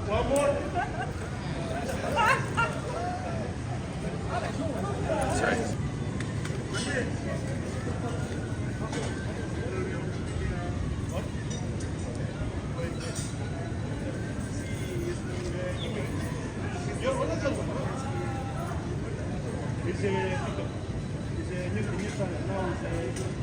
One more. Sorry. It's a new channel. Now it's a